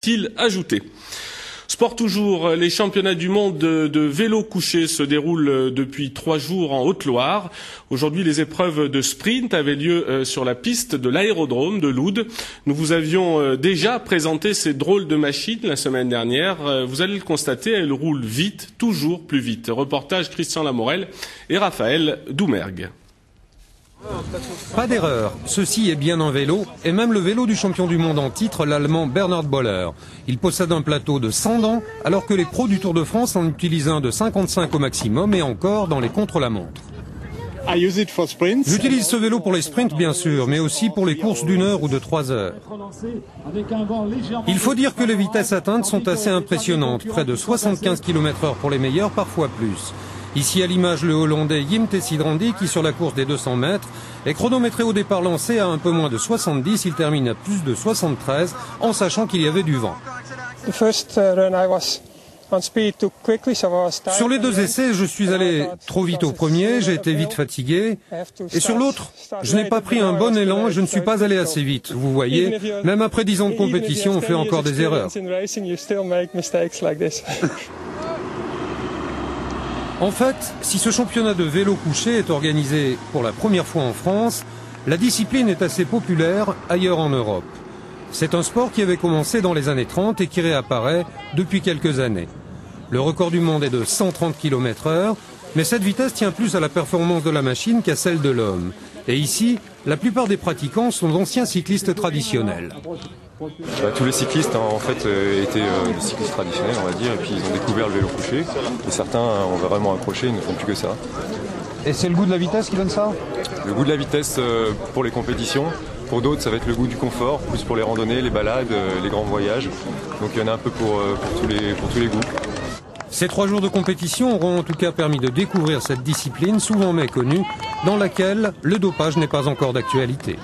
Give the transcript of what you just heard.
a-t-il ajouté. Sport toujours, les championnats du monde de vélo couché se déroulent depuis 3 jours en Haute-Loire. Aujourd'hui, les épreuves de sprint avaient lieu sur la piste de l'aérodrome de Loud. Nous vous avions déjà présenté ces drôles de machines la semaine dernière. Vous allez le constater, elles roulent vite, toujours plus vite. Reportage Christian Lamorel et Raphaël Doumergue. Pas d'erreur, ceci est bien un vélo, et même le vélo du champion du monde en titre, l'Allemand Bernhard Boller. Il possède un plateau de 100 dents, alors que les pros du Tour de France en utilisent un de 55 au maximum, et encore dans les contre-la-montre. J'utilise ce vélo pour les sprints bien sûr, mais aussi pour les courses d'1 heure ou de 3 heures. Il faut dire que les vitesses atteintes sont assez impressionnantes, près de 75 km/h pour les meilleurs, parfois plus. Ici à l'image le Hollandais Jim Tessidrandi qui sur la course des 200 mètres est chronométré au départ lancé à un peu moins de 70, il termine à plus de 73 en sachant qu'il y avait du vent. Sur les 2 essais, je suis allé trop vite au premier, j'ai été vite fatigué. Et sur l'autre, je n'ai pas pris un bon élan et je ne suis pas allé assez vite. Vous voyez, même après 10 ans de compétition, on fait encore des erreurs. En fait, si ce championnat de vélo couché est organisé pour la première fois en France, la discipline est assez populaire ailleurs en Europe. C'est un sport qui avait commencé dans les années 30 et qui réapparaît depuis quelques années. Le record du monde est de 130 km/h, mais cette vitesse tient plus à la performance de la machine qu'à celle de l'homme. Et ici, la plupart des pratiquants sont d'anciens cyclistes traditionnels. Tous les cyclistes en fait étaient des cyclistes traditionnels on va dire, et puis ils ont découvert le vélo couché, et certains ont vraiment accroché, ils ne font plus que ça. Et c'est le goût de la vitesse qui donne ça? Le goût de la vitesse pour les compétitions, pour d'autres ça va être le goût du confort, plus pour les randonnées, les balades, les grands voyages, donc il y en a un peu pour tous les goûts. Ces 3 jours de compétition auront en tout cas permis de découvrir cette discipline souvent méconnue, dans laquelle le dopage n'est pas encore d'actualité.